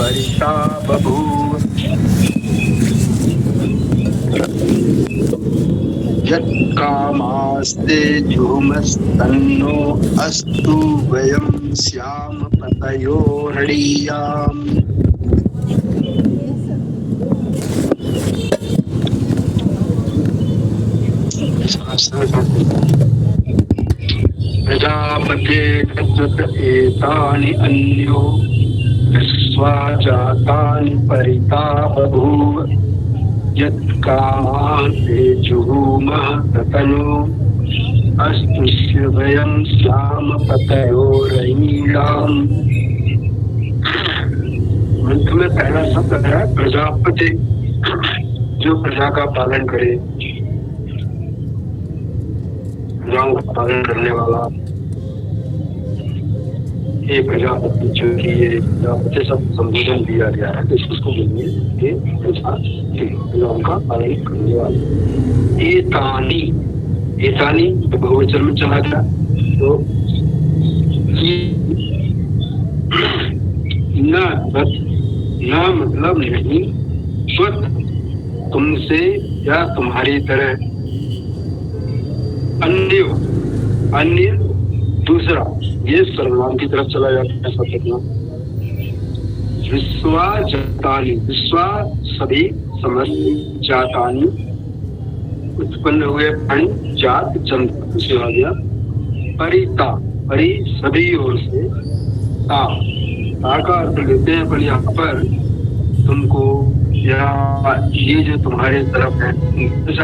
परिता बभूव। यत्कामास्ते जुहुमस्तन्नो अस्तु वयं स्याम पतयो हृदीयाम्। प्रजापते तद्वत एतानि अन्यो विश्वा जातानि परिता बभूव। यत्कामास्ते जुहुमः ततयो अस्तु वयं स्याम पतयोरयीणाम्। ग्रंथ में पहला शब्द है प्रजापति, जो प्रजा का पालन करे, प्रजाओं का पालन करने वाला। ये प्रजापति जो कि ये प्रजापति सब संबोधन दिया गया है, तो इसको बोलिए कि प्रजाओं का पालन करने वाले। एतानी तो बहुवचन में चला गया, तो न मतलब नहीं, स्वत तुमसे या तुम्हारी तरह, अन्य दूसरा, ये सर्वनाम की तरफ चला जाता है शब्द। विश्वा जातानि, विश्वा सभी, समस्त, जातानि उत्पन्न हुए प्राणी, जात जंतु से आ गया। परिता, परि सभी ओर से, ता का अर्थ लेते हैं, पर यहाँ पर तुमको या ये जो तुम्हारे तरफ है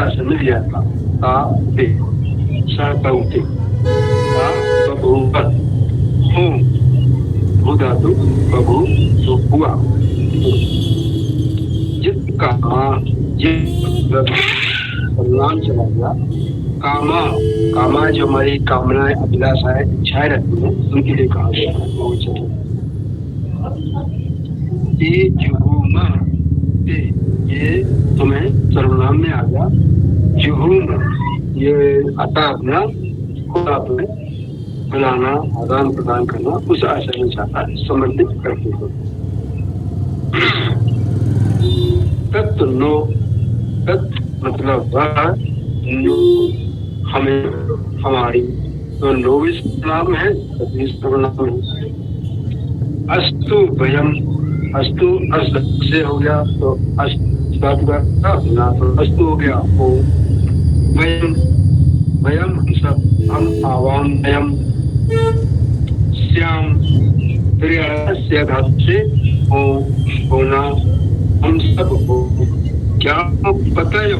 से मिल गया था। ता ते सौते हो भू धातु बभू तो हुआ। जित कामा, ये नाम चला गया। कामा जो हमारी कामनाएं, अभिलाषाएं, इच्छाएं रहती हैं, उनके लिए कहा गया है। वो चलो ये तुम्हें सर्वनाम में आ गया। जुहूम ये आता अपना अपने बुलाना, आदान प्रदान करना, उस आशय में चाहता है, समर्पित करते हो। तत्व नो, तत् मतलब वह, हमें, हमारी, तो नो भी नाम है, सर्वनाम है। अस्तु वयम, अस्तु अस्त से हो गया, तो अस्त अस्तु हो गया। ओ वयम सब, हम, आवाम, वयम, श्याम, फिर धातु से हो, होना, हम सब हो। क्या पतयो,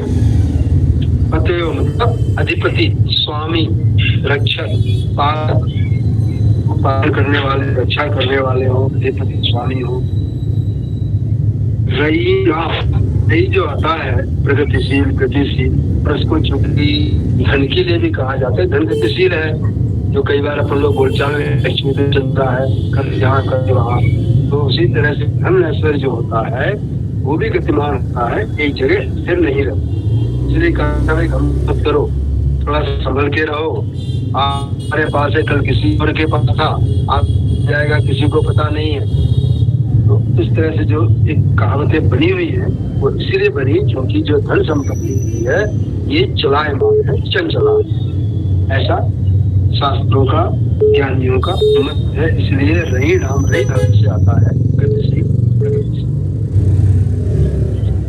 पतयो मतलब अधिपति, स्वामी, रक्षक, पालक, पालन करने वाले, रक्षा करने वाले हो, अधिपति, स्वामी हो। रई जो आता है प्रगतिशील, गतिशील, पर उसको चूंकि धन के लिए भी कहा जाता है। धन गतिशील है, जो कई बार अपन लोग बोलचाल में लक्ष्मी तो चलता है, कर यहाँ कर वहाँ, तो उसी तरह से धन ऐश्वर्य जो होता है वो भी गतिमान होता है, एक जगह स्थिर नहीं रहता। इसलिए कहा है हम मत करो, थोड़ा सा संभल के रहो। हमारे पास है, कल किसी और के पास था, आप जाएगा, किसी को पता नहीं है। तो इस तरह से जो एक कहावतें बनी हुई है, वो इसलिए बनी क्योंकि जो धन संपत्ति है ये चलायमान है, चंचला है, ऐसा शास्त्रों का, ज्ञानियों का मत है। इसलिए रही नाम रही धातु से आता है, गतिशील, प्रगतिशील।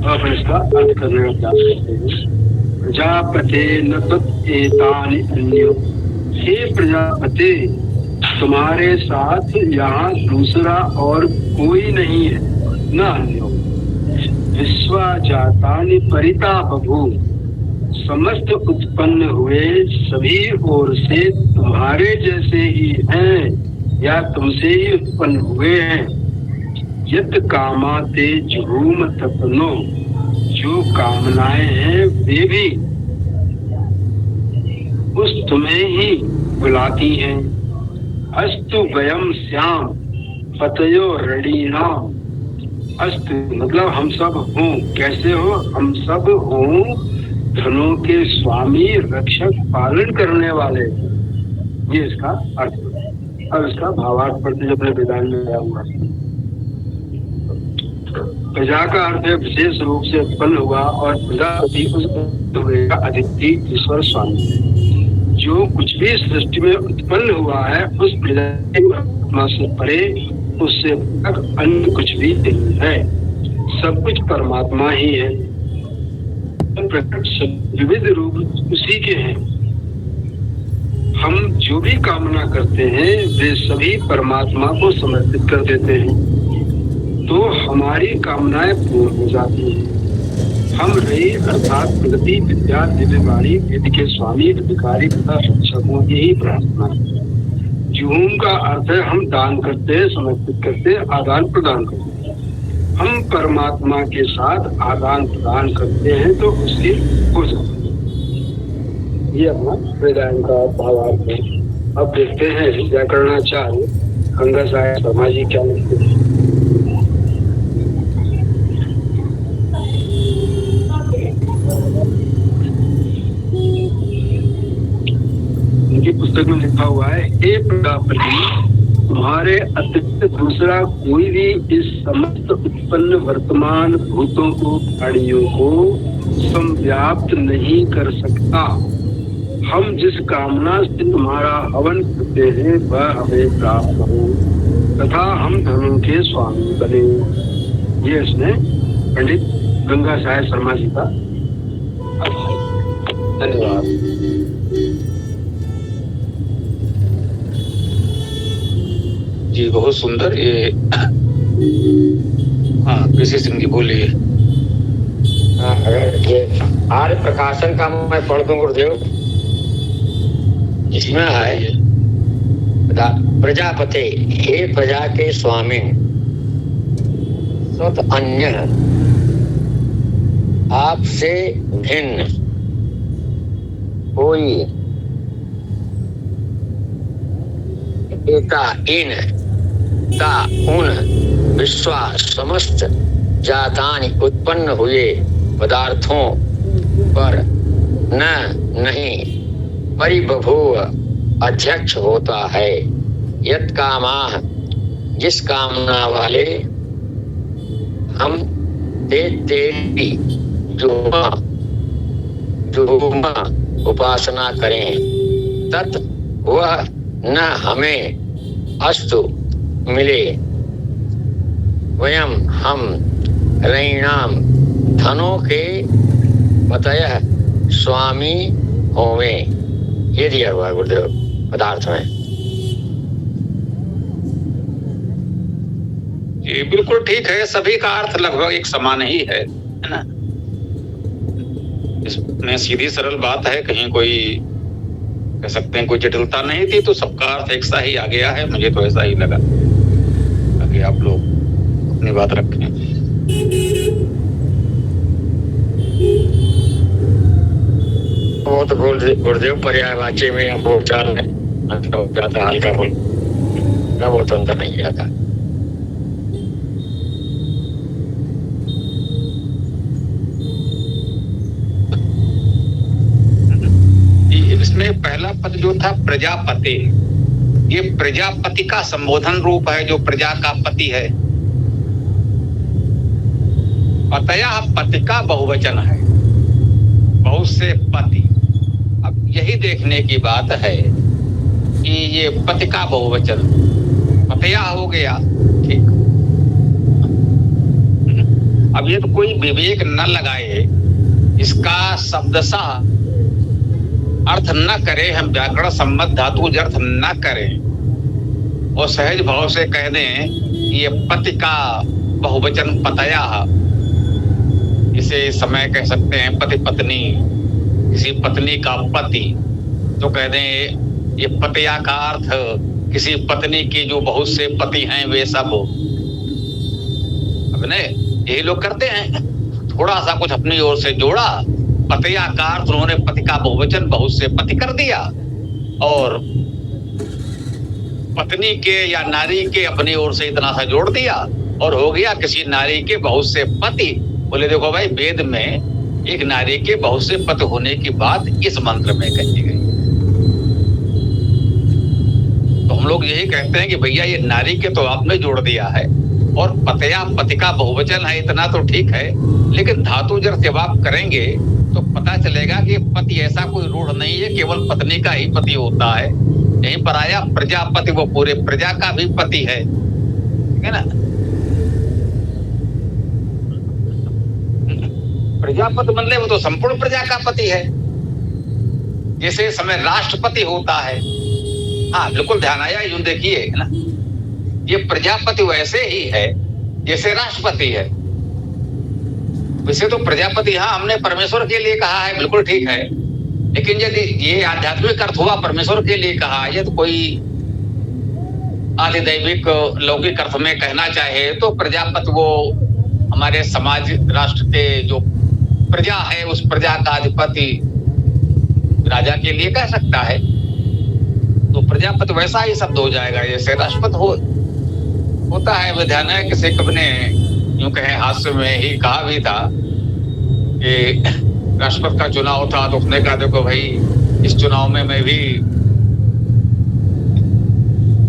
अब इसका अर्थ करने का प्रयास करते हैं। प्रजापते न तत्एतानि अन्यो, हे प्रजापते तुम्हारे साथ यहाँ दूसरा और कोई नहीं है, न अन्यो। विश्वा जातानि परिता बभूव, समस्त उत्पन्न हुए सभी ओर से तुम्हारे जैसे ही हैं या तुमसे ही उत्पन्न हुए हैं। यत कामाते जुहूम तपनो, जो कामनाएं हैं वे भी उस तुम्हें ही बुलाती हैं। अस्तु वयम श्याम पतयो रणीनाम, अस्तु मतलब हम सब हों, कैसे हो, हम सब हों धनों के स्वामी, रक्षक, पालन करने वाले। ये इसका अर्थ है। अब इसका भावार्थ पढ़ते जो अपने वेदांत में आया हुआ है। प्रजा का अर्थ है विशेष रूप से उत्पन्न हुआ, और प्रजापति उस का अतिथि ईश्वर स्वामी है। जो कुछ भी सृष्टि में उत्पन्न हुआ है उस परमात्मा से परे, उससे अन्य कुछ भी नहीं है। सब कुछ परमात्मा ही है। प्रकट विविध रूप उसी के हैं। हम जो भी कामना करते हैं वे सभी परमात्मा को समर्पित कर देते हैं, तो हमारी कामनाएं पूर्ण हो जाती हैं। हम रही अर्थात प्रगति विद्या दिव्यवाणी वेद के स्वामी अधिकारी तथा शिक्षकों की ही प्रार्थना है। जुहूम का अर्थ है हम दान करते हैं, समर्पित करते हैं, आदान प्रदान करते हैं। हम परमात्मा के साथ आदान प्रदान करते हैं तो उसके हो जाते हैं। ये अपना वेदांत का भावार्थ है। अब देखते हैं व्याकरणाचार्य गंगा साहेब शर्मा जी क्या लिखते हैं। उनकी पुस्तक में लिखा हुआ है, हे प्रजापति, तुम्हारे अतिरिक्त दूसरा कोई भी इस समस्त उत्पन्न वर्तमान भूतों को प्राणियों को संव्याप्त नहीं कर सकता। हम जिस कामना से तुम्हारा हवन करते हैं वह हमें प्राप्त हो तथा हम धनों के स्वामी बने। ये इसने पंडित गंगा साहेब शर्मा जी का धन्यवाद। जी बहुत सुंदर। ये हाँ कृषि सिंह जी बोलिए। अगर ये आर्य प्रकाशन का मैं पढ़ दूं गुरुदेव, इसमें है प्रजापति, हे प्रजा के स्वामी, स्वत अन्य आपसे भिन्न कोई एका इन का उन विश्वास समस्त जातानि उत्पन्न हुए पदार्थों पर न नहीं परिबभूव अध्यक्ष होता है। यत् कामाः, जिस कामना वाले हम ते जो उपासना करें, तत् वह न हमें अस्तु मिले। वयम हम रैणाम धनों के पतयः स्वामी होवे। ये दिया हुआ गुरुदेव पदार्थ में। ये बिल्कुल ठीक है। सभी का अर्थ लगभग एक समान ही है ना। इसमें सीधी सरल बात है, कहीं कोई कह सकते हैं कोई जटिलता नहीं थी, तो सबका अर्थ एक सा ही आ गया है। मुझे तो ऐसा ही लगा। ताकि आप लोग अपनी बात रखें। वो तो गुरुदेव पर्यायवाची में हम बोलचाल है जाता, हल्का बोल ना, वो तो अंदर नहीं जाता। इसमें पहला पद जो था प्रजापति, ये प्रजापति का संबोधन रूप है, जो प्रजा का पति है। पतया पति का बहुवचन है, बहुत से पति। अब यही देखने की बात है कि ये पति का बहुवचन पतया हो गया, ठीक। अब ये तो कोई विवेक न लगाए, इसका शब्दशः अर्थ न करे, हम व्याकरण सम्मत धातु अर्थ न करें और सहज भाव से कह दें ये पति का बहुवचन पतया। इसे समय कह सकते हैं पति पत्नी, किसी पत्नी का पति, तो कह दें ये पतिया का अर्थ किसी पत्नी की जो बहुत से पति हैं वे सब। अब ने यही लोग करते हैं, थोड़ा सा कुछ अपनी ओर से जोड़ा, पतिया का अर्थ उन्होंने पति का बहुवचन बहुत से पति कर दिया, और पत्नी के या नारी के अपनी ओर से इतना सा जोड़ दिया और हो गया किसी नारी के बहुत से पति। बोले देखो भाई, वेद में एक नारी के बहुत से पति होने की बात इस मंत्र में कही गई। तो हम लोग यही कहते हैं कि भैया ये नारी के तो आपने जोड़ दिया है, और पतया पति का बहुवचन है, इतना तो ठीक है, लेकिन धातु जब आप करेंगे तो पता चलेगा कि पति ऐसा कोई रूढ़ नहीं है, केवल पत्नी का ही पति होता है। यहीं पर आया प्रजापति, वो पूरे प्रजा का भी पति है, ठीक है ना। प्रजापति मतलब वो तो संपूर्ण प्रजा का पति है, जैसे समय राष्ट्रपति होता है। हाँ बिल्कुल ध्यान आया, यूं देखिए है ना, ये प्रजापति वैसे ही है जैसे राष्ट्रपति है। वैसे तो प्रजापति हाँ हमने परमेश्वर के लिए कहा है, बिल्कुल ठीक है, लेकिन यदि ये आध्यात्मिक अर्थ हुआ परमेश्वर के लिए कहा है, तो कोई आधिदैविक लौकिक अर्थ में कहना चाहे तो प्रजापति वो हमारे समाज राष्ट्र के जो प्रजा है उस प्रजा का अधिपति राजा के लिए कह सकता है, तो प्रजापति वैसा ही शब्द हो जाएगा जैसे राष्ट्रपति होता है। विधान है किसी कवि ने यूं कहे हास्य में ही कहा भी था कि राष्ट्रपति का चुनाव था तो उसने कहा देखो भाई इस चुनाव में मैं भी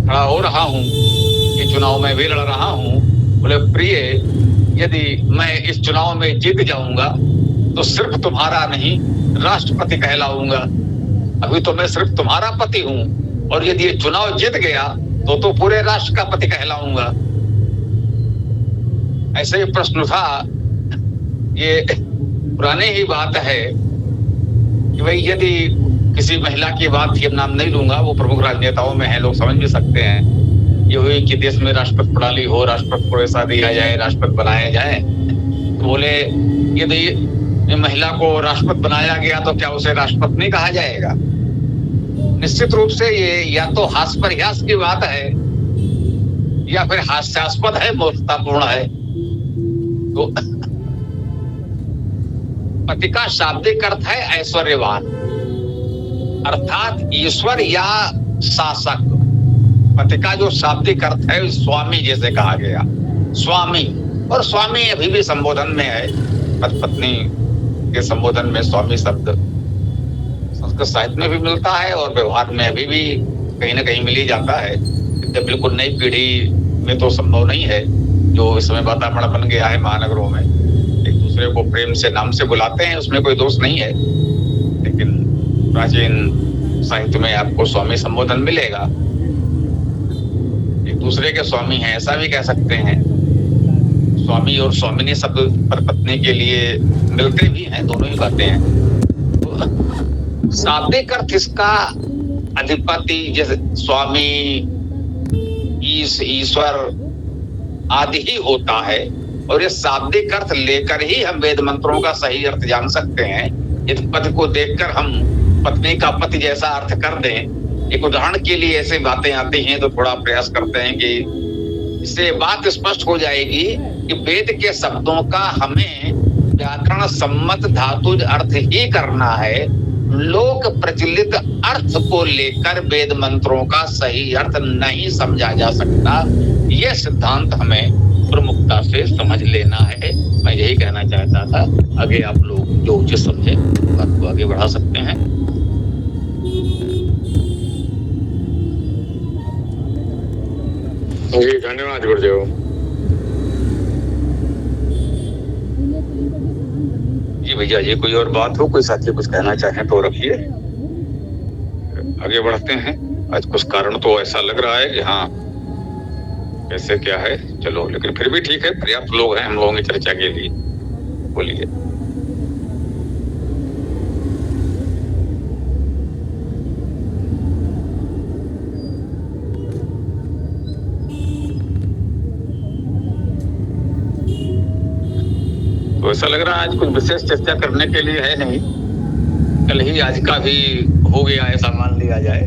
खड़ा हो रहा हूँ, ये चुनाव में भी लड़ रहा हूँ। बोले प्रिय, यदि मैं इस चुनाव में जीत जाऊंगा तो सिर्फ तुम्हारा नहीं राष्ट्रपति कहलाऊंगा। अभी तो मैं सिर्फ तुम्हारा पति हूँ, और यदि ये चुनाव जीत गया तो पूरे राष्ट्र का पति कहलाऊंगा। ऐसे ही प्रश्न था, ये पुरानी ही बात है कि भाई यदि किसी महिला की बात थी, अब नाम नहीं लूंगा, वो प्रमुख राजनेताओं में है, लोग समझ भी सकते हैं, ये हुई कि देश में राष्ट्रपति प्रणाली हो, राष्ट्रपति को ऐसा दिया जाए, राष्ट्रपति बनाया जाए। तो बोले यदि महिला को राष्ट्रपति बनाया गया तो क्या उसे राष्ट्रपति नहीं कहा जाएगा? निश्चित रूप से ये या तो हास्यपरिहास की बात है या फिर हास्यास्पद है, मूर्खतापूर्ण है। तो पति का शाब्दिक अर्थ है ऐश्वर्यवान, अर्थात ईश्वर या शासक। पति का जो शाब्दिक अर्थ है स्वामी जैसे कहा गया, स्वामी। और स्वामी अभी भी संबोधन में है, पत्नी के संबोधन में स्वामी शब्द संस्कृत साहित्य में भी मिलता है और व्यवहार में अभी भी कहीं ना कहीं मिल ही जाता है। बिल्कुल नई पीढ़ी में तो संभव नहीं है, जो इस समय वातावरण बन गया है महानगरों में, एक दूसरे को प्रेम से नाम से बुलाते हैं, उसमें कोई दोष नहीं है, लेकिन प्राचीन साहित्य में आपको स्वामी संबोधन मिलेगा। एक दूसरे के स्वामी हैं ऐसा भी कह सकते हैं। स्वामी और स्वामिनी शब्द पर पत्नी के लिए मिलते भी हैं, दोनों ही बातें हैं। तो शाब्दिक अर्थ इसका अधिपति जैसे स्वामी, ईश्वर आदि ही होता है, और ये शाब्दिक अर्थ लेकर ही हम वेद मंत्रों का सही अर्थ जान सकते हैं। यदि पद को देखकर हम पत्नी का पति जैसा अर्थ कर दें, एक उदाहरण के लिए ऐसे बातें आती हैं तो थोड़ा प्रयास करते हैं कि इससे बात स्पष्ट हो जाएगी कि वेद के शब्दों का हमें व्याकरण सम्मत धातुज अर्थ ही करना है। लोक प्रचलित अर्थ को लेकर वेद मंत्रों का सही अर्थ नहीं समझा जा सकता। यह सिद्धांत हमें प्रमुखता से समझ लेना है। मैं यही कहना चाहता था। आगे आप लोग जो उचित समझे बात को आगे बढ़ा सकते हैं। जी धन्यवाद गुरुदेव। जी भैया, ये कोई और बात हो, कोई साथी कुछ कहना चाहे तो रखिए, आगे बढ़ते हैं। आज कुछ कारण तो ऐसा लग रहा है कि हाँ कैसे क्या है, चलो, लेकिन फिर भी ठीक है, पर्याप्त लोग हैं हम लोगों की चर्चा के लिए। बोलिए। तो ऐसा लग रहा है आज कुछ विशेष चर्चा करने के लिए है नहीं, कल ही आज का भी हो गया ऐसा मान लिया जाए।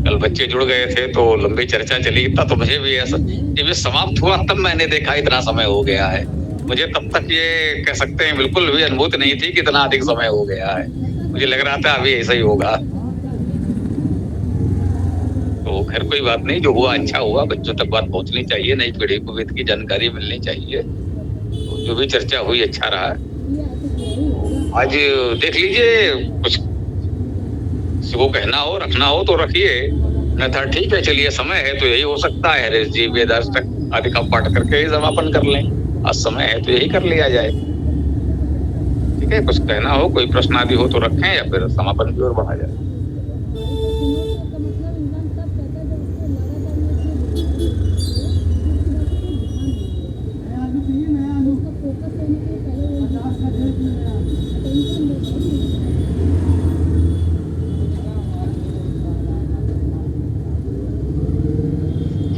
कल बच्चे जुड़ गए थे तो लंबी चर्चा चली, इतना तो मुझे भी ऐसा, जब ये समाप्त हुआ तब मैंने देखा इतना समय हो गया है। मुझे तब तक ये कह सकते हैं बिल्कुल भी अनुभूति नहीं थी कि इतना अधिक समय हो गया है। मुझे लग रहा था अभी ऐसा ही होगा। तो खैर कोई बात नहीं, जो हुआ अच्छा हुआ। बच्चों तक बात पहुंचनी चाहिए, नई पीढ़ी को वेद की जानकारी मिलनी चाहिए। तो जो भी चर्चा हुई अच्छा रहा। आज देख लीजिए, कुछ किसी को कहना हो, रखना हो तो रखिए, नहीं ठीक है। चलिए, समय है तो यही हो सकता है। हरीश जी, वेदांत तक अधिका पाठ करके ही समापन कर लें। आज समय है तो यही कर लिया जाए। ठीक है, कुछ कहना हो, कोई प्रश्न आदि हो तो रखें या फिर समापन की ओर बढ़ा जाए।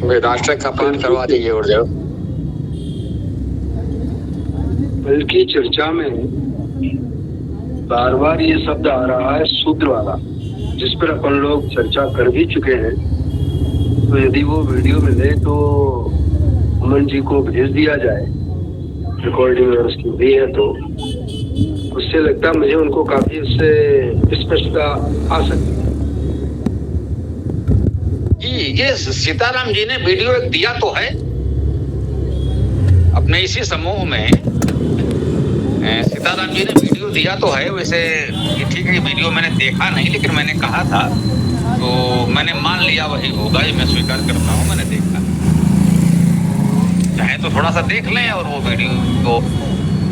वेदाष्टक का पाठ करवा दीजिए गुरुदेव। बल्कि चर्चा में बार बार ये शब्द आ रहा है शूद्र वाला, जिस पर अपन लोग चर्चा कर भी चुके हैं। तो यदि वो वीडियो मिले तो अमन जी को भेज दिया जाए, रिकॉर्डिंग और उसकी भी है तो उससे लगता है मुझे उनको काफी उससे स्पष्टता आ सकती है। ये सीताराम जी ने वीडियो एक दिया तो है अपने इसी समूह में। सीताराम जी ने वीडियो दिया तो है। वैसे ये ठीक है, वीडियो मैंने देखा नहीं, लेकिन मैंने कहा था तो मैंने मान लिया वही होगा। ये मैं स्वीकार करता हूँ, मैंने देखा। चाहे तो थोड़ा सा देख लें और वो वीडियो को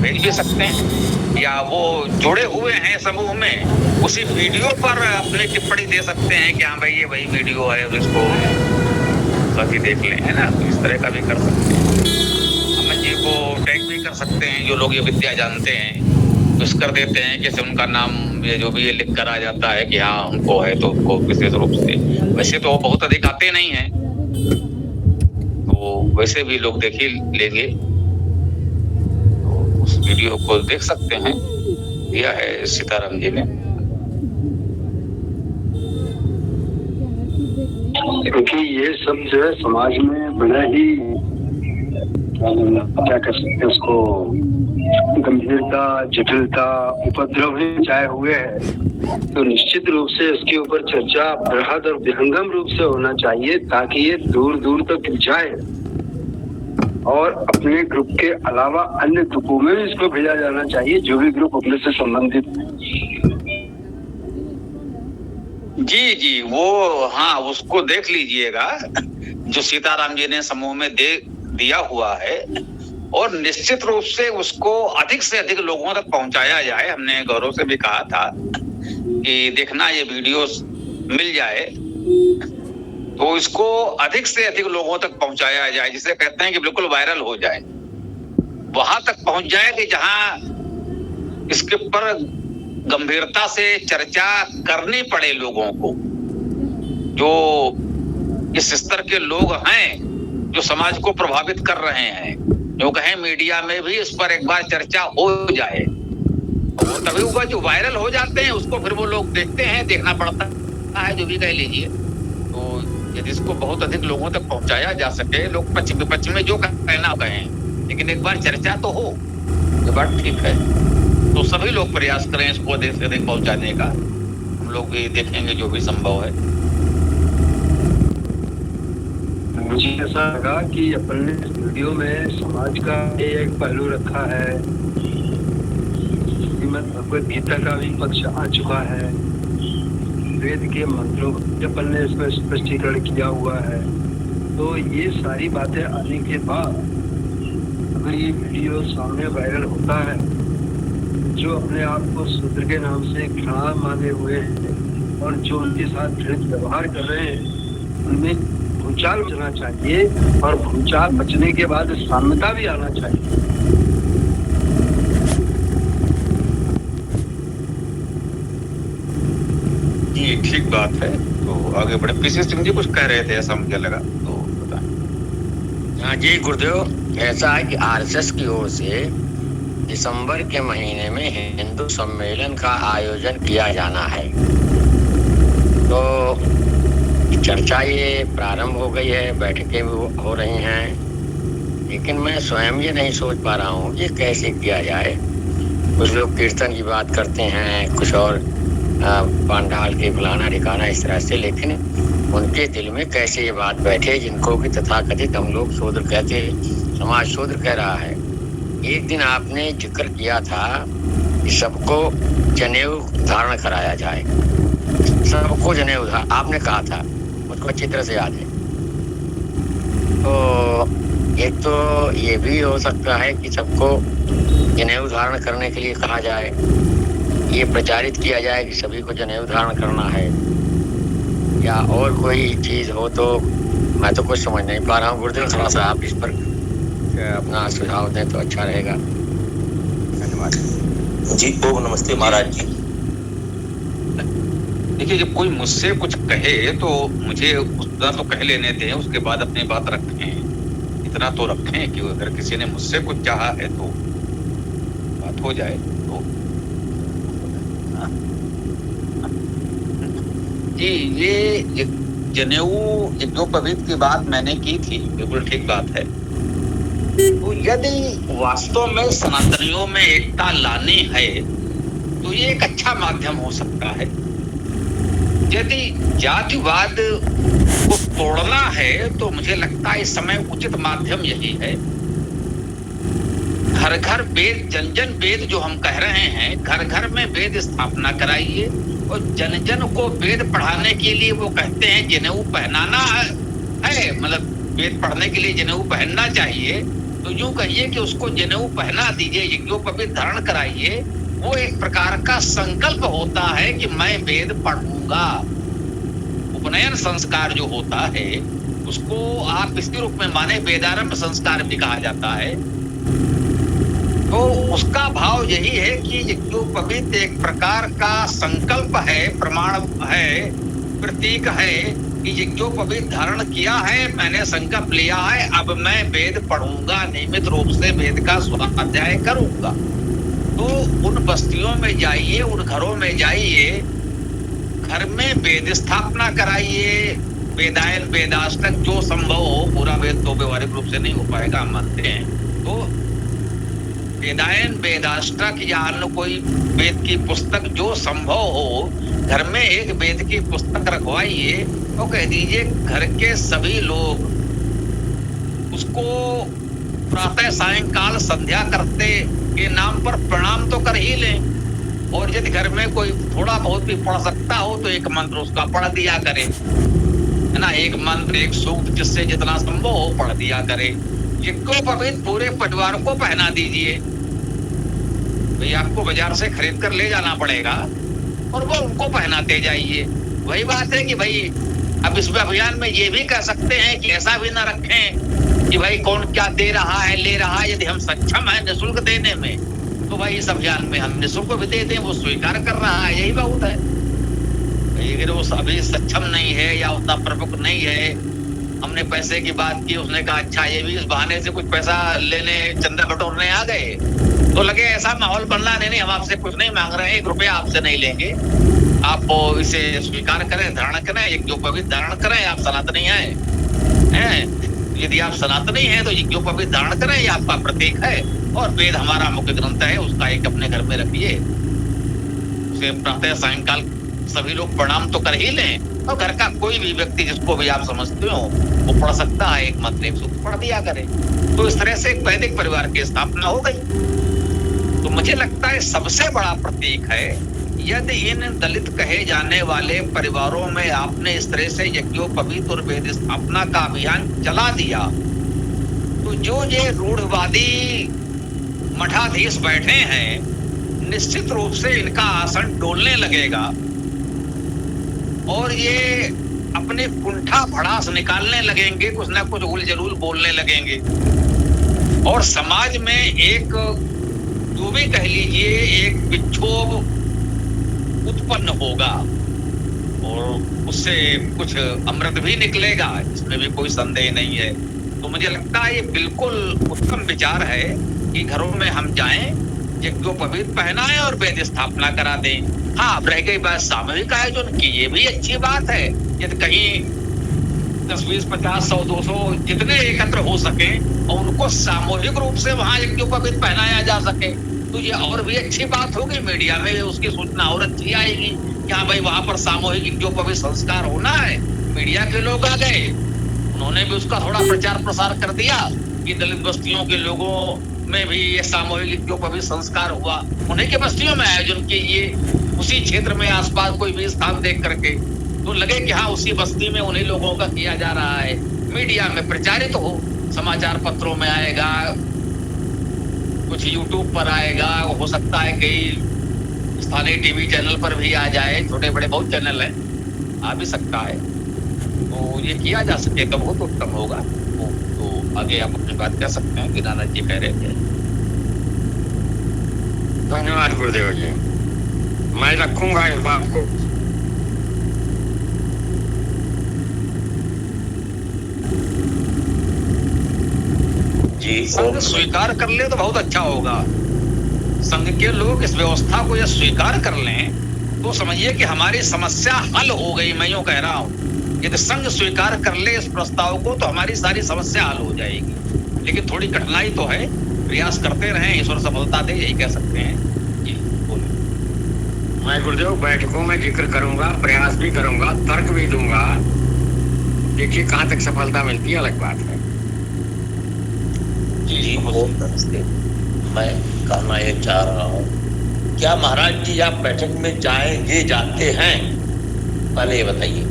भेज भी सकते हैं, या वो जुड़े हुए हैं समूह में उसी वीडियो पर अपनी टिप्पणी दे सकते हैं कि हाँ भाई ये वही वीडियो है और इसको सभी देख लें, है ना। तो इस तरह का भी कर सकते हैं। अमन जी को टैग भी कर सकते हैं, जो लोग ये विद्या जानते हैं कुछ कर देते हैं, जैसे उनका नाम ये जो भी ये लिख कर आ जाता है कि हाँ उनको है, तो उनको विशेष रूप से। वैसे तो वो बहुत अधिक आते नहीं हैं, तो वैसे भी लोग देख ही लेंगे, तो उस वीडियो को देख सकते हैं। दिया है सीताराम जी ने। क्योंकि ये सब जो है समाज में बड़ा ही क्या कर सकते हैं उसको, गंभीरता, जटिलता, उपद्रव मचाए हुए है। तो निश्चित रूप से इसके ऊपर चर्चा बृहद और विहंगम रूप से होना चाहिए, ताकि ये दूर दूर तक जाए और अपने ग्रुप के अलावा अन्य ग्रुपों में भी इसको भेजा जाना चाहिए, जो भी ग्रुप अपने से संबंधित है। जी वो हाँ, उसको देख लीजिएगा जो सीताराम जी ने समूह में दिया हुआ है, और निश्चित रूप से उसको अधिक से अधिक लोगों तक पहुंचाया जाए। हमने गौरव से भी कहा था कि देखना ये वीडियो मिल जाए तो इसको अधिक से अधिक लोगों तक पहुंचाया जाए, जिसे कहते हैं कि बिल्कुल वायरल हो जाए, वहां तक पहुंच जाए कि जहां इसके ऊपर गंभीरता से चर्चा करनी पड़े लोगों को। जो इस स्तर के लोग हैं जो समाज को प्रभावित कर रहे हैं, जो कहें मीडिया में भी इस पर एक बार चर्चा हो जाए, वो तभी होगा। जो वायरल हो जाते हैं उसको फिर वो लोग देखते हैं, देखना पड़ता है, जो भी कह लीजिए। तो यदि इसको बहुत अधिक लोगों तक पहुंचाया जा सके, लोग पक्ष विपक्ष में जो कहना कहें, लेकिन एक बार चर्चा तो हो, ये बात ठीक है। तो सभी लोग प्रयास करें इसको अधिक से अधिक पहुंचाने का। हम लोग भी देखेंगे जो भी संभव है। मुझे ऐसा लगा कि अपन ने इस वीडियो में समाज का एक पहलू रखा है, श्रीमद् भगवद गीता का भी पक्ष आ चुका है, वेद के मंत्रों अपन ने इसमें स्पष्टीकरण किया हुआ है। तो ये सारी बातें आने के बाद अगर ये वीडियो सामने वायरल होता है, जो अपने आप को शूद्र के नाम से घृणा माने हुए हैं और जो उनके साथ घृणित व्यवहार कर रहे हैं, उनमें भूचाल बचना चाहिए, और भूचाल बचने के बाद साम्यता भी आना चाहिए। जी ठीक बात है। तो आगे बढ़े। पीसी सिंह जी कुछ कह रहे थे, ऐसा मुझे लगा, तो बताएं। हाँ जी गुरुदेव, ऐसा है कि आरएसएस की ओर से दिसंबर के महीने में हिंदू सम्मेलन का आयोजन किया जाना है। तो चर्चा ये प्रारंभ हो गई है, बैठकें भी हो रही हैं, लेकिन मैं स्वयं ये नहीं सोच पा रहा हूँ कि कैसे किया जाए। कुछ लोग कीर्तन की बात करते हैं, कुछ और पांडाल के फलाना ठिकाना इस तरह से, लेकिन उनके दिल में कैसे ये बात बैठे जिनको कि तथाकथित हम लोग शूद्र कहते, समाज शूद्र कह रहा है। एक दिन आपने जिक्र किया था कि सबको जनेऊ धारण कराया जाए, सबको जनेऊ आपने कहा था, मुझको अच्छी तरह से याद है। तो एक तो ये भी हो सकता है कि सबको जनेऊ धारण करने के लिए कहा जाए, ये प्रचारित किया जाए कि सभी को जनेऊ धारण करना है, या और कोई चीज हो तो मैं तो कुछ समझ नहीं पा रहा हूँ। गुरुदेव थोड़ा सा आप इस पर अपना सुझाव दें तो अच्छा रहेगा। धन्यवाद जी। ओम नमस्ते महाराज जी। देखिए, जब कोई मुझसे कुछ कहे तो मुझे उतना तो कह लेने दें, उसके बाद अपनी बात रखें। इतना तो रखें कि अगर किसी ने मुझसे कुछ चाहा है तो बात हो जाए। तो जी, ये जनेऊ यज्ञोपवीत की बात मैंने की थी, बिल्कुल ठीक बात है। तो यदि वास्तव में सनातनियों में एकता लानी है तो ये एक अच्छा माध्यम हो सकता है। यदि जातिवाद को तोड़ना है तो मुझे लगता है इस समय उचित माध्यम यही है। घर घर वेद, जन जन वेद जो हम कह रहे हैं, घर घर में वेद स्थापना कराइए और जन जन को वेद पढ़ाने के लिए वो कहते हैं जनेऊ पहनाना है, मतलब वेद पढ़ने के लिए जनेऊ पहनना चाहिए। तो यूं कहिए कि उसको जनेऊ पहना दीजिए, यज्ञोपवीत धारण कराइए। वो एक प्रकार का संकल्प होता है कि मैं वेद पढ़ूंगा। उपनयन संस्कार जो होता है उसको आप इसी रूप में माने, वेदारंभ संस्कार भी कहा जाता है। तो उसका भाव यही है कि यज्ञोपवीत एक प्रकार का संकल्प है, प्रमाण है, प्रतीक है कि यज्ञोपवीत धारण किया है, मैंने संकल्प लिया है, अब मैं वेद पढ़ूंगा, नियमित रूप से वेद का स्वाध्याय करूंगा। तो उन बस्तियों में जाइए, उन घरों में जाइए, घर में वेद स्थापना कराइए, वेदायन वेदाष्टक जो संभव हो। पूरा वेद तो व्यवहारिक रूप से नहीं हो पाएगा, हम मानते हैं। तो वेदायन वेदाष्टक या अन्य कोई वेद की पुस्तक जो संभव हो, घर में एक वेद की पुस्तक रखवाइए तो कह दीजिए घर के सभी लोग उसको प्रातः सायंकाल संध्या करते के नाम पर प्रणाम तो कर ही लें। और यदि घर में कोई थोड़ा बहुत भी पढ़ सकता हो तो एक मंत्र उसका पढ़ दिया करे, है ना। एक मंत्र, एक सूक्त, जिससे जितना संभव हो पढ़ दिया करे। यज्ञोपवीत पूरे परिवार को पहना दीजिए। भाई आपको बाजार से खरीद कर ले जाना पड़ेगा और वो उनको पहनाते जाइए। वही बात है कि भाई अब इस अभियान में ये भी कह सकते हैं कि ऐसा भी ना रखें कि भाई कौन क्या दे रहा है, ले रहा है। यदि हम सक्षम है निःशुल्क देने में तो भाई इस अभियान में हम निःशुल्क भी दे दें, वो स्वीकार कर रहा है, यही बहुत है। अगर वो अभी सक्षम नहीं है या उतना प्रमुख नहीं है, हमने पैसे की बात की, उसने कहा अच्छा ये भी इस बहाने से कुछ पैसा लेने, चंदा बटोरने आ गए, तो लगे ऐसा माहौल बनना, नहीं हम आपसे कुछ नहीं मांग रहे हैं, 1 रुपया आपसे नहीं लेंगे, आप इसे स्वीकार करें, धारण करें, यज्ञोपवीत धारण करें। आप सनातनी हैं, यदि आप सनातनी हैं तो यज्ञोपवीत धारण करें, ये आपका प्रतीक है। और वेद हमारा मुख्य ग्रंथ है, उसका एक अपने घर में रखिए, उसे प्रातः सायंकाल सभी लोग प्रणाम तो कर ही लें। और घर का कोई भी व्यक्ति जिसको भी आप समझते हो वो पढ़ सकता है, एक मंत्र एक सूक्त पढ़ दिया करे। तो इस तरह से एक वैदिक परिवार की स्थापना हो गई। तो मुझे लगता है सबसे बड़ा प्रतीक है, यदि इन दलित कहे जाने वाले परिवारों में आपने इस तरह से यज्ञोपवीत और वेद स्थापना का अभियान चला दिया तो जो ये रूढ़वादी मठाधीश बैठे हैं, निश्चित रूप से इनका आसन डोलने लगेगा और ये अपने कुंठा भड़ास निकालने लगेंगे, कुछ ना कुछ उल जलूल बोलने लगेंगे और समाज में एक, जो भी कह लीजिए, एक विक्षोभ उत्पन्न होगा और उससे कुछ अमृत भी निकलेगा, इसमें भी कोई संदेह नहीं है। तो मुझे लगता है ये बिल्कुल उत्तम विचार है कि घरों में हम जाएं, यज्ञोपवीत पहनाएं और वेद स्थापना करा दें। हाँ, अब रह गई बात सामूहिक आयोजन की, ये भी अच्छी बात है। यदि कहीं 10, 20, 50, 100, 200 जितने एकत्र हो सके और उनको सामूहिक रूप से वहां यज्ञोपवीत पहनाया जा सके तो ये और भी अच्छी बात होगी। मीडिया में उसकी सूचना और अच्छी आएगी कि हाँ भाई वहां पर सामूहिक यज्ञोपवीत संस्कार होना है। मीडिया के लोग आ गए, उन्होंने भी उसका थोड़ा प्रचार प्रसार कर दिया कि दलित बस्तियों के लोगों में भी ये सामूहिक यज्ञोपवीत संस्कार हुआ, उन्हीं के बस्तियों में आयोजन कीजिए, उसी क्षेत्र में आसपास कोई भी स्थान देख करके तो लगे कि हाँ उसी बस्ती में उन्हीं लोगों का किया जा रहा है, मीडिया में प्रचारित हो, समाचार पत्रों में आएगा, कुछ यूट्यूब पर आएगा, हो सकता है कई स्थानीय टीवी चैनल पर भी आ जाए, छोटे बड़े बहुत चैनल हैं, आ भी सकता है। तो ये किया जा सके तो बहुत उत्तम होगा। तो आगे आप अपनी बात कर सकते हैं, दीनानाथ जी कह रहे थे। धन्यवाद गुरुदेव जी, मैं रखूंगा इस बात को। जी संघ स्वीकार कर ले तो बहुत अच्छा होगा। संघ के लोग इस व्यवस्था को यह स्वीकार कर लें तो समझिए कि हमारी समस्या हल हो गई। मैं यूं कह रहा हूं, यदि संघ स्वीकार कर ले इस प्रस्ताव को तो हमारी सारी समस्या हल हो जाएगी। लेकिन थोड़ी कठिनाई तो है, प्रयास करते रहें, ईश्वर सफलता दे, यही कह सकते हैं। जी बोलिए। मैं गुरुदेव बैठकों में जिक्र करूंगा, प्रयास भी करूंगा, तर्क भी दूंगा। देखिए कहाँ तक सफलता मिलती है, अलग बात है। जी ओम नमस्ते। मैं कहना ये चाह रहा हूँ, क्या महाराज जी आप बैठक में जाएंगे, जाते हैं? पहले ये बताइए।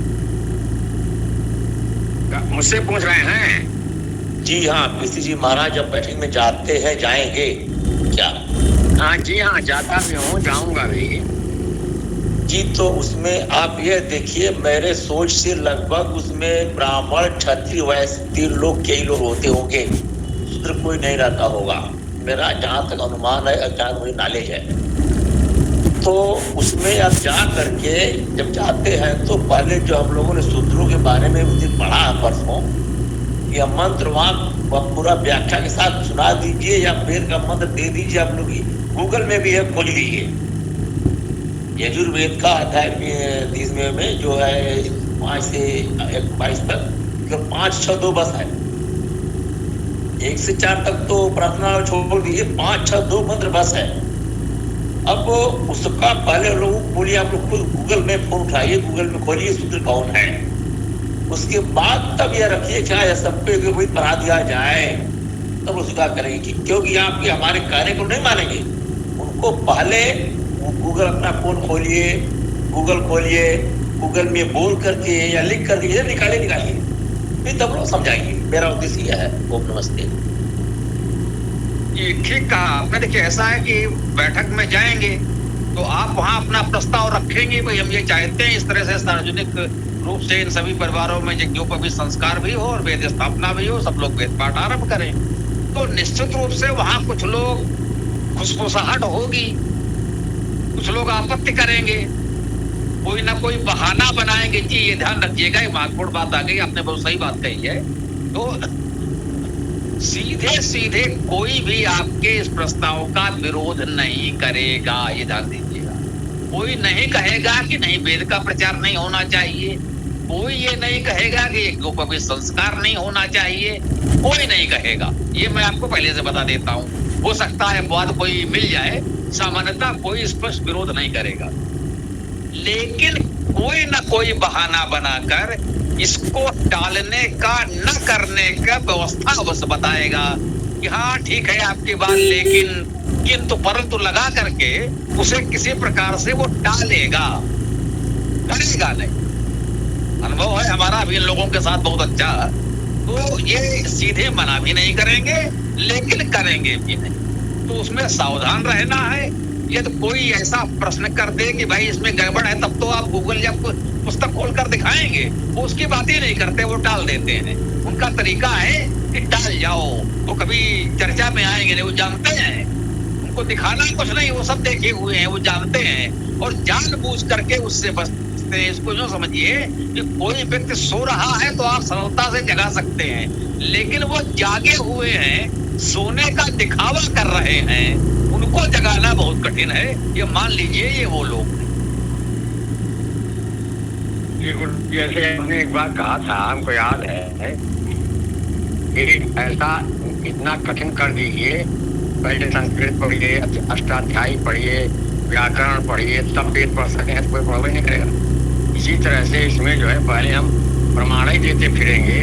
मुझसे पूछ रहे हैं? जी हाँ, पीसी जी महाराज अब बैठक में जाते हैं, जाएंगे क्या? हाँ जी हाँ, जाता भी हूँ, जाऊंगा भी। जी तो उसमें आप ये देखिए, मेरे सोच से लगभग उसमें ब्राह्मण, क्षत्रिय, वैश्य 3 लोग, कई लोग होते होंगे, शूद्र कोई नहीं रहता होगा, मेरा जहाँ तक अनुमान है, जहाँ मुझे नॉलेज है। तो उसमें आप जा करके जब जाते हैं तो पहले जो हम लोगों ने शूद्रों के बारे में उस दिन पढ़ा है परसों, यह मंत्र वहाँ पूरा व्याख्या के साथ सुना दीजिए या वेद का मंत्र दे दीजिए। आप लोग गूगल में भी है, खोज लीजिए। यजुर्वेद का अध्याय 30 में जो है 5 से 22 तक, 5, 6, 2 बस है। 1 से 4 तक तो प्रार्थना छोड़ दीजिए, 5, 6, 2 मंत्र बस है। अब उसका पहले लोग बोलिए, आप लोग खुद गूगल में फोन उठाइए, गूगल में खोलिए शूद्र कौन है, उसके बाद तब यह रखिए चाहे सब पे कोई पढ़ा दिया जाए, तब वो स्वीकार करेंगे। क्योंकि आप ये हमारे कार्य को नहीं मानेंगे। उनको पहले गूगल अपना फोन खोलिए, गूगल खोलिए, गूगल में बोल करके या लिख करके निकालिए, फिर तब लोग समझाएंगे। मेरा उद्देश्य यह है। ओम नमस्ते। ये ठीक कहा आपने। देखिए ऐसा है कि बैठक में जाएंगे तो आप वहां अपना प्रस्ताव रखेंगे, भाई हम ये चाहते हैं इस तरह से सार्वजनिक रूप से इन सभी परिवारों में यज्ञोपवीत संस्कार भी हो और वेद स्थापना भी हो, सब लोग वेद पाठ आरंभ करें। तो निश्चित रूप से वहां कुछ लोग खुसफुसाहट होगी, कुछ लोग आपत्ति करेंगे, कोई ना कोई बहाना बनाएंगे। जी ये ध्यान रखिएगा, ये महत्वपूर्ण बात आ गई, आपने बहुत सही बात कही है। तो सीधे सीधे कोई भी आपके इस प्रस्ताव का विरोध नहीं करेगा, ये ध्यान दीजिएगा। कोई नहीं कहेगा कि नहीं वेद का प्रचार नहीं होना चाहिए, कोई ये नहीं कहेगा कि यज्ञोपवीत संस्कार नहीं होना चाहिए, कोई नहीं कहेगा। ये मैं आपको पहले से बता देता हूँ। हो सकता है बाद कोई मिल जाए, सामान्यतः कोई स्पष्ट विरोध नहीं करेगा, लेकिन कोई ना कोई बहाना बनाकर इसको टालने का, न करने का व्यवस्था अवश्य बताएगा कि हाँ ठीक है आपकी बात, लेकिन किंतु परंतु लगा करके उसे किसी प्रकार से वो टालेगा, करेगा नहीं। अनुभव है हमारा भी इन लोगों के साथ बहुत अच्छा। तो ये सीधे मना भी नहीं करेंगे, लेकिन करेंगे भी नहीं। तो उसमें सावधान रहना है। यदि कोई ऐसा प्रश्न कर दे कि भाई इसमें गड़बड़ है, तब तो आप गूगल या पुस्तक खोलकर दिखाएंगे, वो उसकी बात ही नहीं करते, वो टाल देते हैं। उनका तरीका है कि टाल जाओ, तो कभी चर्चा में आएंगे नहीं, वो जानते हैं, उनको दिखाना कुछ नहीं, वो सब देखे हुए हैं, वो जानते हैं और जानबूझ करके उससे बचते हैं। इसको जो समझिए कि कोई व्यक्ति सो रहा है तो आप सरलता से जगा सकते हैं, लेकिन वो जागे हुए हैं, सोने का दिखावा कर रहे हैं, उनको जगाना बहुत कठिन है। ये मान लीजिए ये वो लोग हैं। जैसे आपने एक बार कहा था, हमको याद है कि ऐसा इतना कठिन कर दीजिए, पहले संस्कृत पढ़िए, अष्टाध्यायी पढ़िए, व्याकरण पढ़िए, तब वेद पढ़ सकें, तो कोई प्रॉब्लम नहीं करेगा। इसी तरह से इसमें जो है पहले हम प्रमाण ही देते फिरेंगे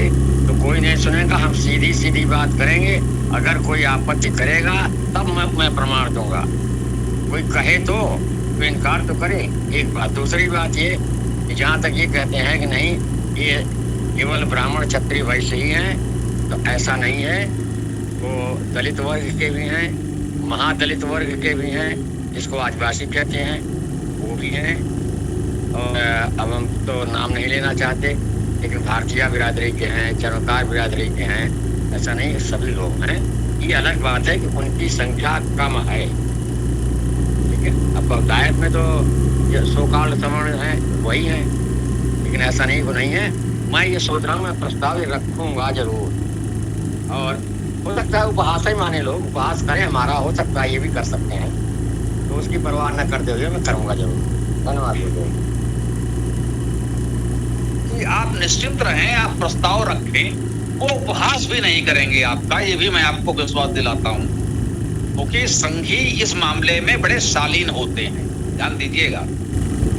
तो कोई नहीं सुनेगा। हम सीधी सीधी बात करेंगे, अगर कोई आपत्ति करेगा तब मैं प्रमाण दूंगा। कोई कहे तो इनकार तो करे, एक बात। दूसरी बात ये, जहाँ तक ये कहते हैं कि नहीं ये केवल ब्राह्मण क्षत्रिय वैश्य ही हैं, तो ऐसा नहीं है, वो दलित वर्ग के भी हैं, महादलित वर्ग के भी हैं, जिसको आदिवासी कहते हैं, वो भी हैं। और अब हम तो नाम नहीं लेना चाहते, लेकिन भारतीय बिरादरी के हैं, चरमकार बिरादरी के हैं, ऐसा नहीं, सभी लोग हैं। ये अलग बात है कि उनकी संख्या कम है, लेकिन अब बहुतायत में तो ये सोकाल सवर्ण है वही है, लेकिन ऐसा नहीं वो नहीं है। मैं ये सोच रहा हूँ, मैं प्रस्ताव रखूंगा जरूर, और हो सकता है उपहास ही माने लोग, उपहास करें हमारा, हो सकता है ये भी कर सकते हैं, तो उसकी परवाह न करते हुए मैं करूंगा जरूर। धन्यवाद। कि आप निश्चिंत रहें, आप प्रस्ताव रखें, वो उपहास भी नहीं करेंगे आपका, ये भी मैं आपको विश्वास दिलाता हूँ, क्योंकि संघी इस मामले में बड़े शालीन होते हैं, ध्यान दीजिएगा।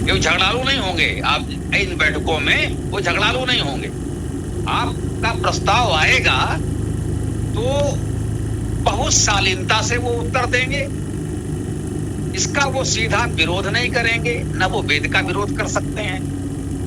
ये झगड़ालू नहीं होंगे, आप इन बैठकों में वो झगड़ालू नहीं होंगे। आपका प्रस्ताव आएगा तो बहुत शालीनता से वो उत्तर देंगे, इसका वो सीधा विरोध नहीं करेंगे, न वो वेद का विरोध कर सकते हैं,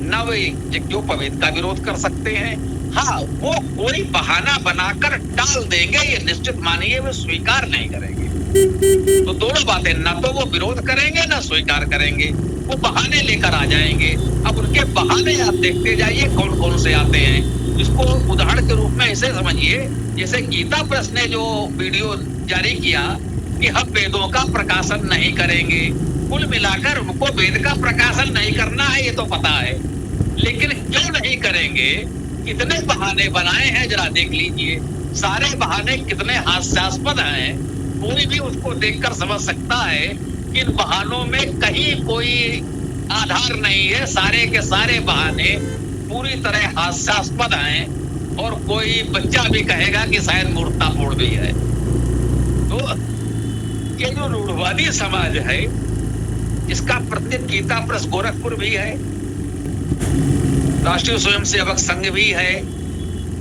न वो यज्ञोपवीत का विरोध कर सकते हैं। हाँ, वो कोई बहाना बनाकर टाल देंगे, ये निश्चित मानिए, वो स्वीकार नहीं करेंगे। तो दोनों बातें, न तो वो विरोध करेंगे न स्वीकार करेंगे, वो बहाने लेकर आ जाएंगे। अब उनके बहाने आप देखते जाइए कौन कौन से आते हैं। इसको उदाहरण के रूप में ऐसे समझिए, जैसे गीता प्रेस ने जो वीडियो जारी किया कि हम वेदों का प्रकाशन नहीं करेंगे, कुल मिलाकर उनको वेद का प्रकाशन नहीं करना है, ये तो पता है, लेकिन क्यों नहीं करेंगे, कितने बहाने बनाए हैं जरा देख लीजिए। सारे बहाने कितने हास्यास्पद हैं, कोई भी उसको देखकर समझ सकता है कि इन बहानों में कहीं कोई आधार नहीं है। सारे के सारे बहाने पूरी तरह हास्यास्पद हैं, और कोई बच्चा भी कहेगा कि शायद मूर्खतापूर्ण भी है। तो ये जो रूढ़वादी समाज है, इसका प्रतीक गीता प्रेस गोरखपुर भी है, राष्ट्रीय स्वयंसेवक संघ भी है,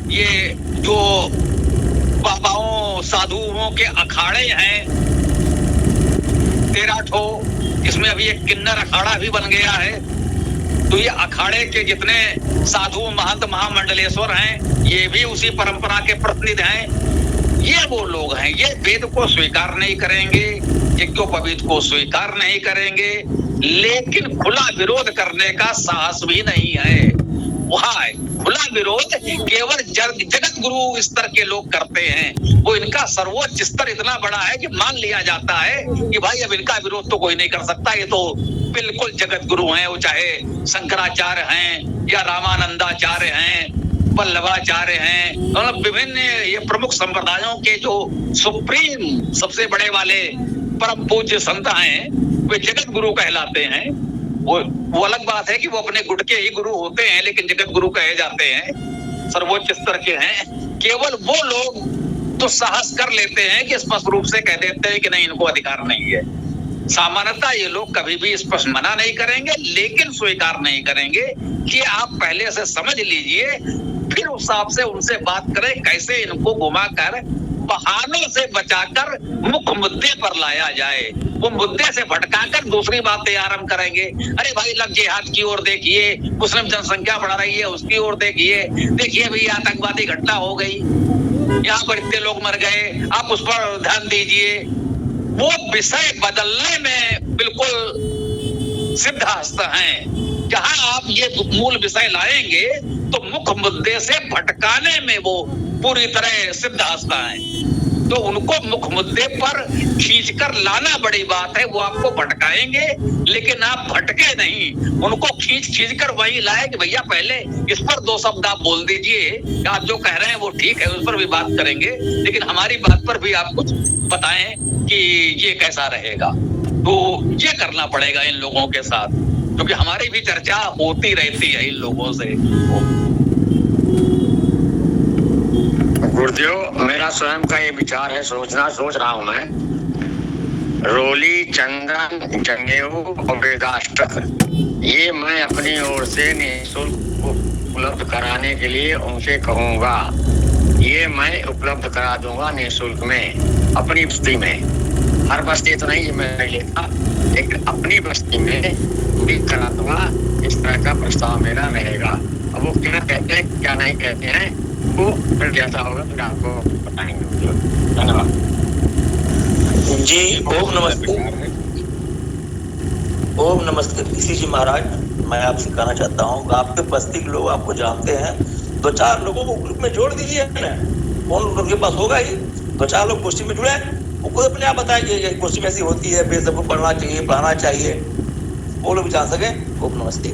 ये जो बाबाओं साधुओं के अखाड़े हैं 13 ठो, इसमें अभी एक किन्नर अखाड़ा भी बन गया है। तो ये अखाड़े के जितने साधु महंत महामंडलेश्वर हैं, ये भी उसी परंपरा के प्रतिनिधि हैं। ये वो लोग हैं, ये वेद को स्वीकार नहीं करेंगे, यज्ञोपवीत को स्वीकार नहीं करेंगे, लेकिन खुला विरोध करने का साहस भी नहीं है। वहाँ खुला विरोध केवल जगत गुरु स्तर के लोग करते हैं। वो इनका सर्वोच्च स्तर इतना बड़ा है कि मान लिया जाता है कि भाई अब इनका विरोध तो कोई नहीं कर सकता, ये तो बिल्कुल जगत गुरु हैं, वो चाहे शंकराचार्य हैं या रामानंदाचार्य हैं, वल्लभाचार्य हैं, मतलब विभिन्न ये प्रमुख संप्रदायों के जो सुप्रीम सबसे बड़े वाले परम पूज्य संत हैं, वे जगत गुरु कहलाते हैं। वो अलग बात है कि वो अपने गुट के ही गुरु होते हैं, लेकिन जगत गुरु कहे जाते हैं, सर्वोच्च स्तर के हैं। केवल वो लोग तो साहस कर लेते हैं कि स्पष्ट रूप से कह देते हैं कि नहीं, इनको अधिकार नहीं है। सामान्यतः ये लोग कभी भी स्पष्ट मना नहीं करेंगे, लेकिन स्वीकार नहीं करेंगे कि आप पहले से समझ लीजिए, फिर उस हिसाब से उनसे बात करें, कैसे इनको घुमाकर बहानों से बचाकर मुख्य मुद्दे पर लाया जाए। वो मुद्दे से भटकाकर दूसरी बातें आरंभ करेंगे। अरे भाई, लग जिहाद की ओर देखिए, मुस्लिम जनसंख्या बढ़ रही है, उसकी ओर देखिए, देखिए भाई आतंकवादी घटना हो गई, यहाँ पर इतने लोग मर गए, आप उस पर ध्यान दीजिए। वो विषय बदलने में बिल्कुल सिद्धहस्त हैं। जहां आप ये मूल विषय लाएंगे तो मुख्य मुद्दे से भटकाने में वो पूरी तरह सिद्धहस्त हैं। तो उनको मुख्य मुद्दे पर खींचकर लाना बड़ी बात है। वो आपको भटकाएंगे, लेकिन आप भटके नहीं, उनको खींच कर वही लाए कि भैया पहले इस पर 2 शब्द आप बोल दीजिए, आप जो कह रहे हैं वो ठीक है, उस पर भी बात करेंगे, लेकिन हमारी बात पर भी आप कुछ बताएं कि ये कैसा रहेगा। तो ये करना पड़ेगा इन लोगों के साथ, क्योंकि हमारी भी चर्चा होती रहती है इन लोगों से। गुरुदेव, मेरा स्वयं का ये विचार है, सोच रहा हूँ मैं, रोली, चंदन, जनेऊ और वेदाष्टक, ये मैं अपनी ओर से निःशुल्क उपलब्ध कराने के लिए उनसे कहूँगा। ये मैं उपलब्ध करा दूंगा निःशुल्क में, अपनी बस्ती में। हर बस्ती तो नहीं मैं लेता, लेकिन अपनी बस्ती में भी करा दूंगा। इस तरह का प्रस्ताव मेरा रहेगा। अब वो क्या कहते हैं क्या नहीं कहते हैं, आपको फिर जैसा होगा फिर आपको बताएंगे। धन्यवाद जी। ओम नमस्ते। ओम नमस्ते किसी जी महाराज, मैं आपसे कहना चाहता हूँ कि आपके बस्ती के लोग आपको जानते हैं, 2-4 लोगों को ग्रुप में जोड़ दीजिए ना, फोन उनके पास होगा ही, 2-4 लोग गोष्ठी में जुड़े, वो खुद अपने आप बताएंगे ये गोष्ठी में ऐसी होती है, बेस सबको पढ़ना चाहिए, पढ़ाना चाहिए, वो लोग जान सके। ओम नमस्ते।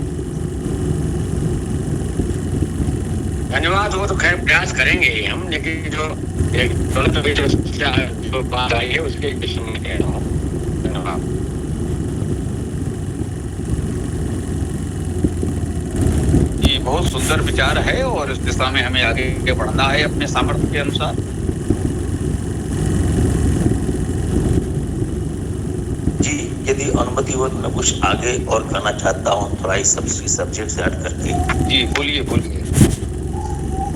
धन्यवाद। वो तो खैर प्रयास करेंगे ही हम, लेकिन जो एक जो बात आई है उसके विषय में कह रहा हूँ। धन्यवाद। ये बहुत सुंदर विचार है और इस दिशा में हमें आगे बढ़ना है अपने सामर्थ्य के अनुसार। जी, यदि अनुमति हो तो मैं कुछ आगे और कहना चाहता हूँ, थोड़ा इस सब्जेक्ट से हट करके। जी बोलिए बोलिए।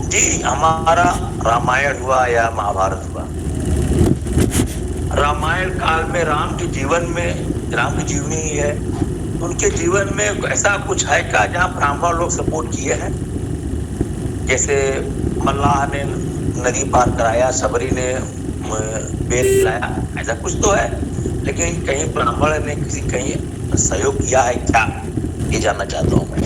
जी, हमारा रामायण हुआ या महाभारत हुआ, रामायण काल में राम के जीवन में, राम की जीवनी ही है, उनके जीवन में ऐसा कुछ है क्या जहाँ ब्राह्मण लोग सपोर्ट किए हैं? जैसे मल्लाह ने नदी पार कराया, सबरी ने बेर खिलाया, ऐसा कुछ तो है, लेकिन कहीं ब्राह्मण ने किसी कहीं सहयोग किया है क्या, ये जानना चाहता हूँ मैं।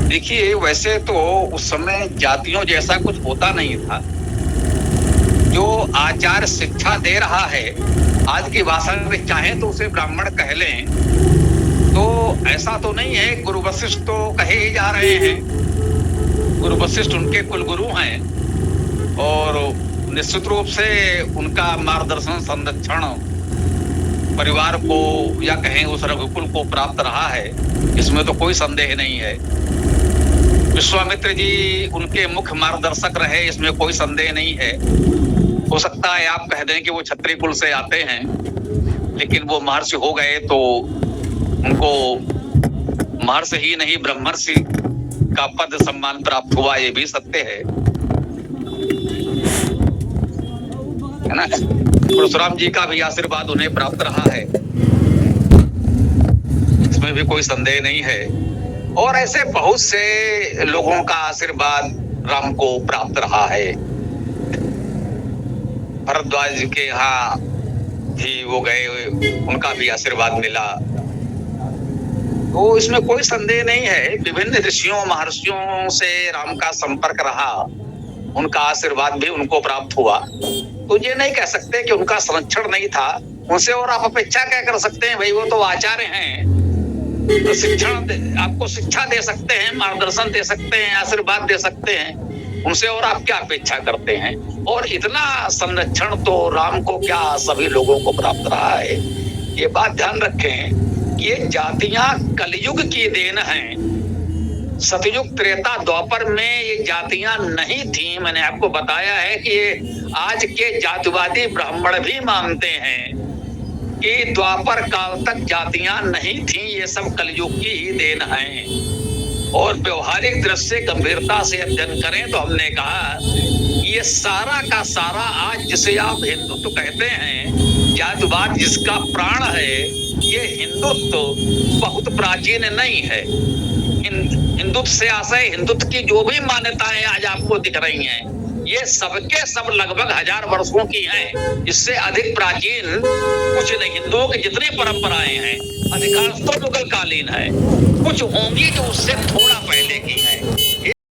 देखिए वैसे तो उस समय जातियों जैसा कुछ होता नहीं था। जो आचार शिक्षा दे रहा है, आज की भाषा में चाहे तो उसे ब्राह्मण कह लें, तो ऐसा तो नहीं है। गुरु वशिष्ठ तो कहे ही जा रहे हैं, गुरु वशिष्ठ उनके कुलगुरु हैं और निश्चित रूप से उनका मार्गदर्शन संरक्षण परिवार को या कहें उस रघुकुल को प्राप्त रहा है, इसमें तो कोई संदेह नहीं है। विश्वामित्र जी उनके मुख्य मार्गदर्शक रहे, इसमें कोई संदेह नहीं है। हो सकता है आप कह दें कि वो क्षत्रिय कुल से आते हैं, लेकिन वो महर्षि हो गए तो उनको महर्षि ही नहीं ब्रह्मर्षि का पद सम्मान प्राप्त हुआ, ये भी सत्य है ना। परशुराम जी का भी आशीर्वाद उन्हें प्राप्त रहा है, इसमें भी कोई संदेह नहीं है। और ऐसे बहुत से लोगों का आशीर्वाद राम को प्राप्त रहा है। भरद्वाज के यहाँ भी वो गए, उनका भी आशीर्वाद मिला, तो इसमें कोई संदेह नहीं है। विभिन्न ऋषियों महर्षियों से राम का संपर्क रहा, उनका आशीर्वाद भी उनको प्राप्त हुआ, तो ये नहीं कह सकते कि उनका संरक्षण नहीं था। उनसे और आप अपेक्षा क्या कर सकते हैं? भाई वो तो आचार्य हैं, तो शिक्षण आपको शिक्षा दे सकते हैं, मार्गदर्शन दे सकते हैं, आशीर्वाद दे सकते हैं, उनसे और आप क्या अपेक्षा करते हैं? और इतना संरक्षण तो राम को क्या सभी लोगों को प्राप्त रहा है। ये बात ध्यान रखें, ये जातियां कलयुग की देन हैं। सतयुग त्रेता द्वापर में ये जातियां नहीं थी। मैंने आपको बताया है कि ये आज के जातिवादी ब्राह्मण भी मानते हैं कि द्वापर काल तक जातियां नहीं थी, ये सब कलयुग की ही देन है। और व्यवहारिक दृष्टि से गंभीरता से अध्ययन करें तो हमने कहा ये सारा का सारा आज जिसे आप हिंदुत्व कहते हैं, जातिवाद जिसका प्राण है, ये हिंदुत्व बहुत प्राचीन नहीं है। हिंदुत्व से आशय हिंदुत्व की जो भी मान्यताएं आज आपको दिख रही हैं, ये सबके सब लगभग 1000 वर्षों की हैं। इससे अधिक प्राचीन कुछ नहीं। हिंदुओं की जितनी परंपराएं हैं अधिकांश तो मुगल कालीन है, कुछ होंगी जो उससे